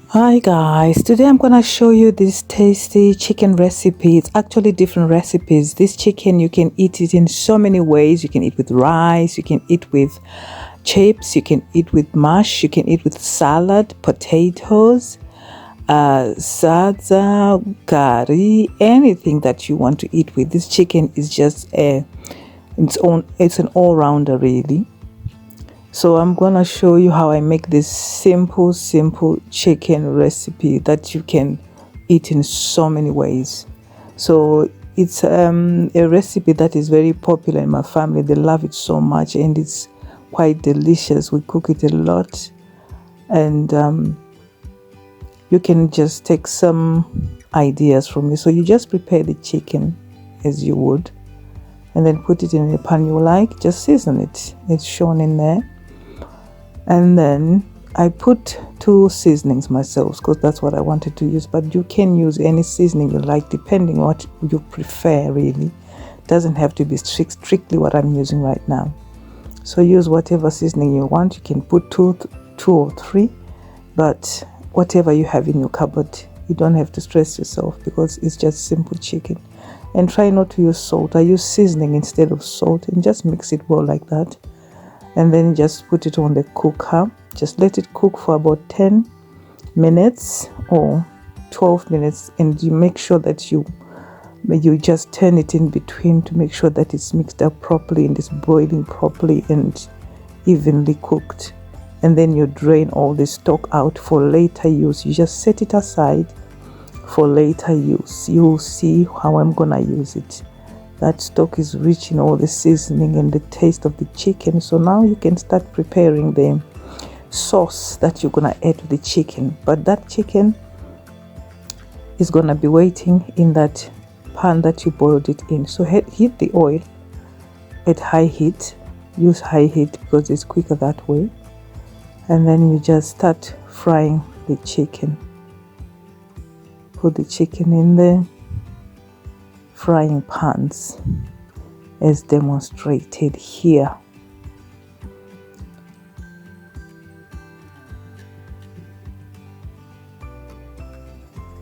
Hi guys, today I'm gonna show you this tasty chicken recipe. It's actually different recipes. This chicken, you can eat it in so many ways. You can eat with rice, you can eat with chips, you can eat with mash, you can eat with salad, potatoes, sadza, curry, anything that you want to eat with. This chicken is just it's an all-rounder really. So I'm gonna show you how I make this simple chicken recipe that you can eat in so many ways. So it's a recipe that is very popular in my family. They love it so much and it's quite delicious. We cook it a lot, and you can just take some ideas from me. So you just prepare the chicken as you would, and then put it in a pan you like. Just season it. It's shown in there. And then I put 2 seasonings myself because that's what I wanted to use, but you can use any seasoning you like depending on what you prefer really. It doesn't have to be strictly what I'm using right now. So use whatever seasoning you want. You can put two or 3, but whatever you have in your cupboard. You don't have to stress yourself because it's just simple chicken. And try not to use salt. I use seasoning instead of salt, and just mix it well like that. And then just put it on the cooker. Just let it cook for about 10 minutes or 12 minutes, and you make sure that you just turn it in between to make sure that it's mixed up properly and it's boiling properly and evenly cooked. And then you drain all the stock out for later use. You just set it aside for later use. You'll see how I'm gonna use it. That stock is rich in all the seasoning and the taste of the chicken. So now you can start preparing the sauce that you're gonna add to the chicken. But that chicken is gonna be waiting in that pan that you boiled it in. So heat the oil at high heat. Use high heat because it's quicker that way. And then you just start frying the chicken. Put the chicken in there. Frying pans as demonstrated here.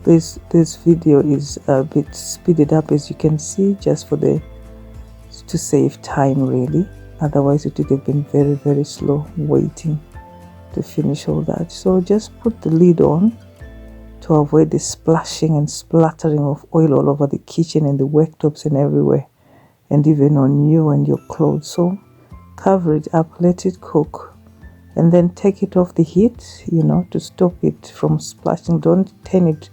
This video is a bit speeded up, as you can see, just to save time really. Otherwise it would have been very slow waiting to finish all that. So just put the lid on to avoid the splashing and splattering of oil all over the kitchen and the worktops and everywhere, and even on you and your clothes. So cover it up, let it cook, and then take it off the heat, to stop it from splashing. Don't turn it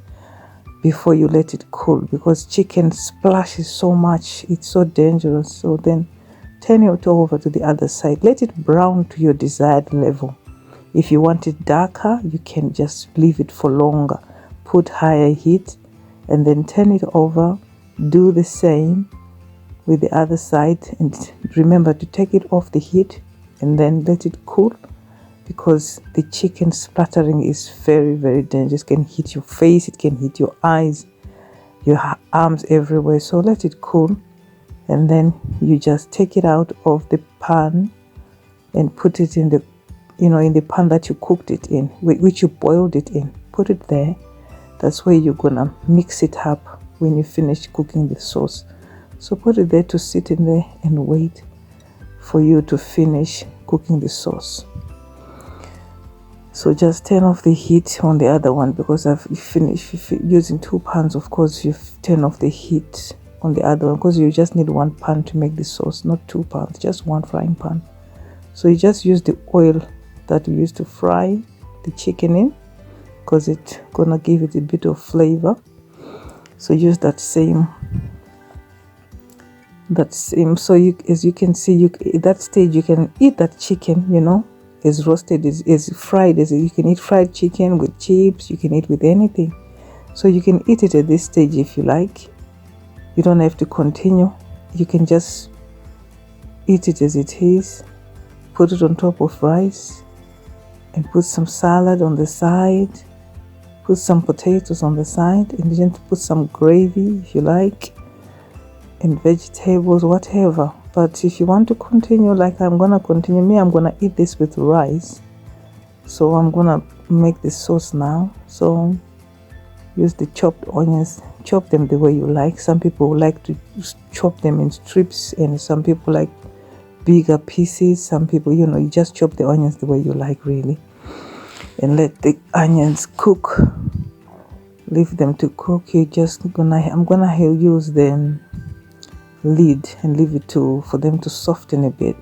before you let it cool, because chicken splashes so much, it's so dangerous. So then turn it over to the other side. Let it brown to your desired level. If you want it darker, you can just leave it for longer. Put higher heat and then turn it over. Do the same with the other side, and remember to take it off the heat and then let it cool, because the chicken splattering is very dangerous. It can hit your face, it can hit your eyes, your arms, everywhere. So let it cool, and then you just take it out of the pan and put it in the in the pan that you cooked it in, which you boiled it in. Put it there. That's where you're gonna mix it up when you finish cooking the sauce. So put it there to sit in there and wait for you to finish cooking the sauce. So just turn off the heat on the other one, because I've finished using 2 pans. Of course, you turn off the heat on the other one, because you just need 1 pan to make the sauce, not 2 pans, just 1 frying pan. So you just use the oil that we used to fry the chicken in, because it's gonna give it a bit of flavor. So use that same. So as you can see, at that stage you can eat that chicken, as roasted, as fried, as you can eat fried chicken with chips. You can eat with anything. So you can eat it at this stage if you like. You don't have to continue. You can just eat it as it is. Put it on top of rice and put some salad on the side. Put some potatoes on the side, and then put some gravy if you like, and vegetables, whatever. But if you want to continue like I'm gonna continue, I'm gonna eat this with rice. So I'm gonna make the sauce now. So use the chopped onions, chop them the way you like. Some people like to chop them in strips, and some people like bigger pieces. Some people, you know, you just chop the onions the way you like, really, and let the onions cook. Leave them to cook. I'm gonna use the lid and leave it for them to soften a bit.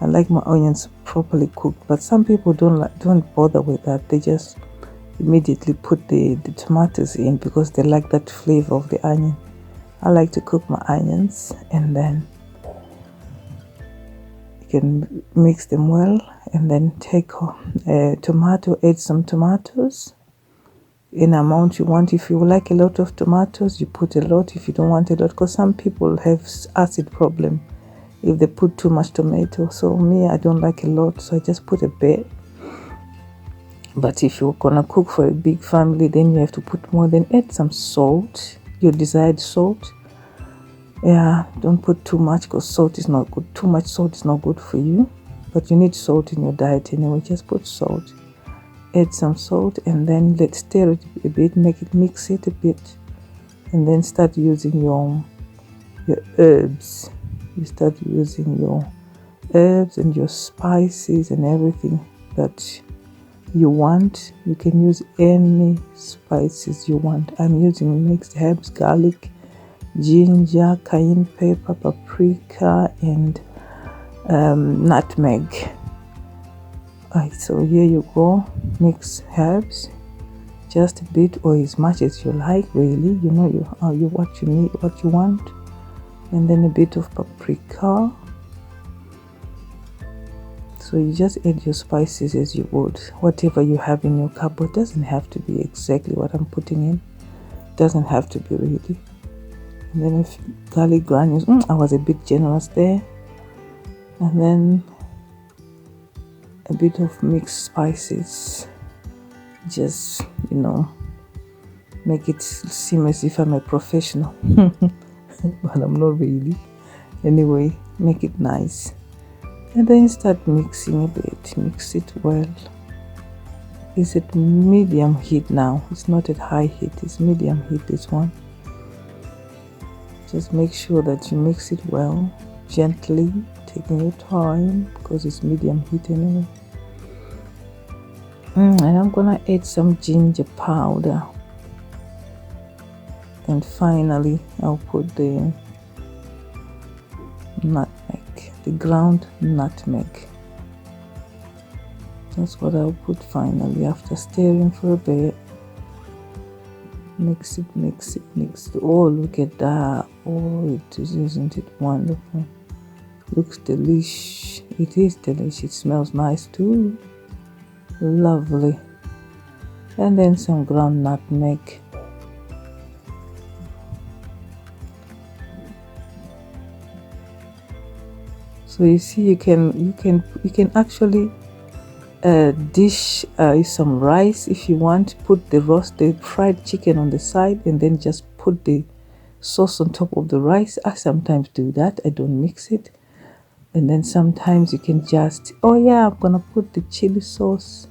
I like my onions properly cooked, but some people don't bother with that. They just immediately put the tomatoes in because they like that flavor of the onion. I like to cook my onions, and then you can mix them well, and then take a tomato, add some tomatoes in amount you want. If you like a lot of tomatoes, you put a lot. If you don't want a lot, because some people have acid problem if they put too much tomato. So me, I don't like a lot, so I just put a bit. But if you're gonna cook for a big family, then you have to put more. Then add some salt, your desired salt. Yeah, don't put too much because salt is not good. Too much salt is not good for you, but you need salt in your diet anyway. Just put salt. Add some salt, and then let's stir it a bit, mix it a bit, and then start using your herbs. You start using your herbs and your spices and everything that you want. You can use any spices you want. I'm using mixed herbs, garlic, ginger, cayenne pepper, paprika, and nutmeg. Alright, so here you go. Mix herbs, just a bit or as much as you like, really. You know what you need, what you want. And then a bit of paprika. So you just add your spices as you would, whatever you have in your cupboard. Doesn't have to be exactly what I'm putting in. Doesn't have to be, really. And then garlic granules. I was a bit generous there. And then a bit of mixed spices. Just, you know, make it seem as if I'm a professional. But I'm not really. Anyway, make it nice. And then start mixing a bit. Mix it well. It's at medium heat now. It's not at high heat. It's medium heat, this one. Just make sure that you mix it well. Gently. Taking your time. Because it's medium heat anyway. And I'm gonna add some ginger powder. And finally, I'll put the nutmeg, the ground nutmeg. That's what I'll put finally after stirring for a bit. Mix it, mix it, mix it. Oh, look at that. Oh, isn't it wonderful? Looks delicious. It is delicious. It smells nice too. Lovely. And then some ground nutmeg. So you see, you can actually dish some rice if you want. Put the fried chicken on the side, and then just put the sauce on top of the rice. I sometimes do that. I don't mix it. And then sometimes you can just, oh yeah, I'm gonna put the chili sauce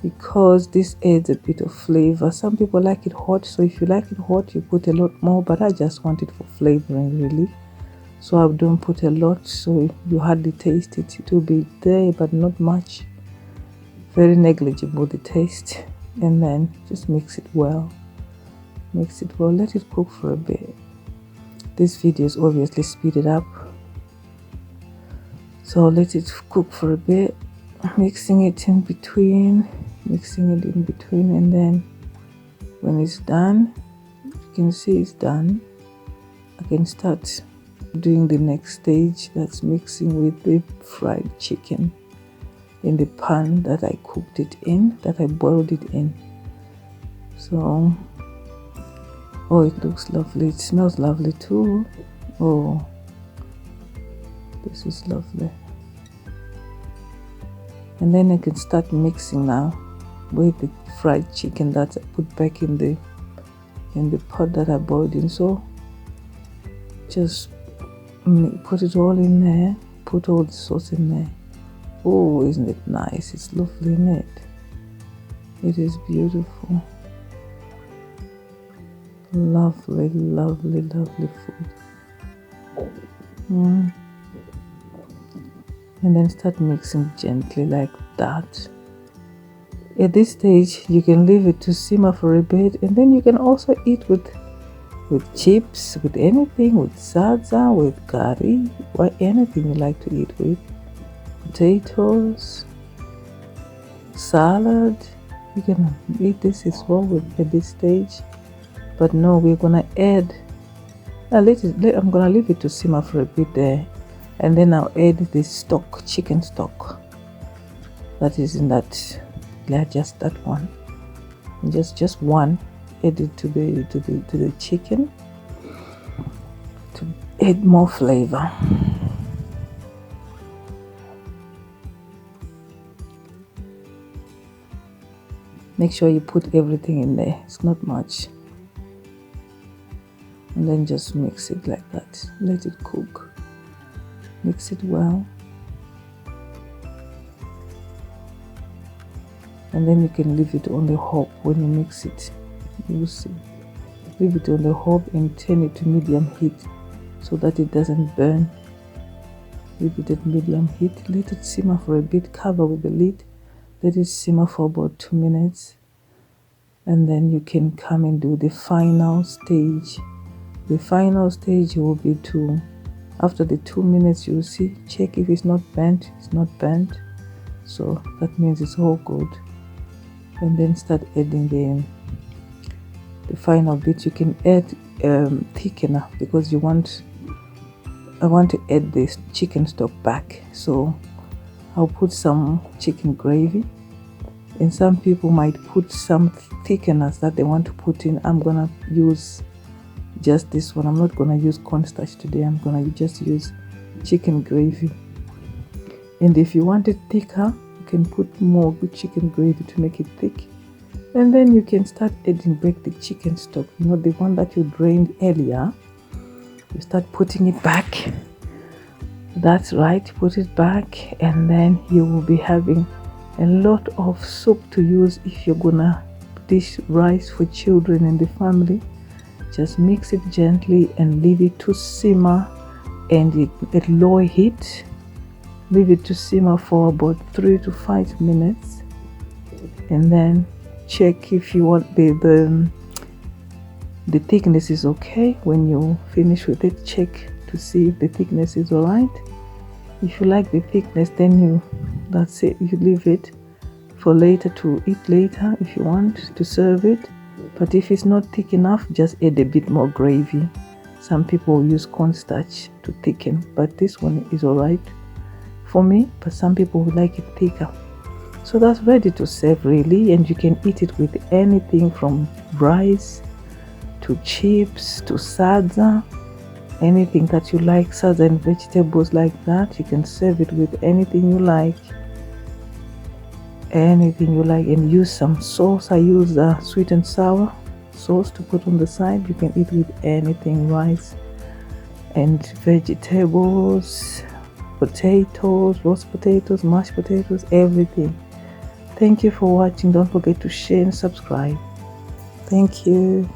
because this adds a bit of flavor. Some people like it hot, so if you like it hot, you put a lot more, but I just want it for flavoring, really. So I don't put a lot, so you hardly taste it. It will be there, but not much. Very negligible, the taste. And then just mix it well. Mix it well. Let it cook for a bit. This video is obviously speeded up. So let it cook for a bit. Mixing it in between. And then when it's done, you can see it's done. I can start doing the next stage, that's mixing with the fried chicken in the pan that I cooked it in, that I boiled it in. So, oh, it looks lovely. It smells lovely too. Oh, this is lovely. And then I can start mixing now with the fried chicken that I put back in the pot that I boiled in. So just put it all in there, put all the sauce in there. Oh, isn't it nice? It's lovely, isn't it? It is beautiful. Lovely, lovely, lovely food. And then start mixing gently like that. At this stage, you can leave it to simmer for a bit, and then you can also eat with chips, with anything, with sadza, with curry, or anything you like to eat with. Potatoes, salad. You can eat this as well at this stage. But no, we're gonna add. I'm gonna leave it to simmer for a bit there, and then I'll add the stock, chicken stock. That is in that. Just that one. Just one. Add it to the chicken to add more flavor. Make sure you put everything in there. It's not much. And then just mix it like that. Let it cook. Mix it well. And then you can leave it on the hob when you mix it. You see. Leave it on the hob and turn it to medium heat so that it doesn't burn. Leave it at medium heat. Let it simmer for a bit. Cover with the lid. Let it simmer for about 2 minutes. And then you can come and do the final stage. The final stage will be after the 2 minutes, you will see, check if it's not burnt. It's not burnt. So that means it's all good. And then start adding the final bit. You can add thickener because I want to add this chicken stock back. So I'll put some chicken gravy, and some people might put some thickeners that they want to put in. I'm gonna use just this one. I'm not gonna use cornstarch today. I'm gonna just use chicken gravy. And if you want it thicker, you can put more good chicken gravy to make it thick. And then you can start adding back the chicken stock, the one that you drained earlier. You start putting it back. That's right, put it back, and then you will be having a lot of soup to use if you're gonna dish rice for children in the family. Just mix it gently and leave it to simmer, and at low heat. Leave it to simmer for about 3 to 5 minutes, and then check if you want the thickness is okay. When you finish with it, check to see if the thickness is alright. If you like the thickness, then that's it. You leave it for later to eat later if you want to serve it. But if it's not thick enough, just add a bit more gravy. Some people use cornstarch to thicken, but this one is alright for me, but some people would like it thicker. So that's ready to serve really, and you can eat it with anything from rice to chips to sadza, anything that you like. Sadza and vegetables like that, you can serve it with anything you like. Anything you like, and use some sauce. I use sweet and sour sauce to put on the side. You can eat with anything, rice and vegetables, potatoes, roast potatoes, mashed potatoes, everything. Thank you for watching. Don't forget to share and subscribe. Thank you.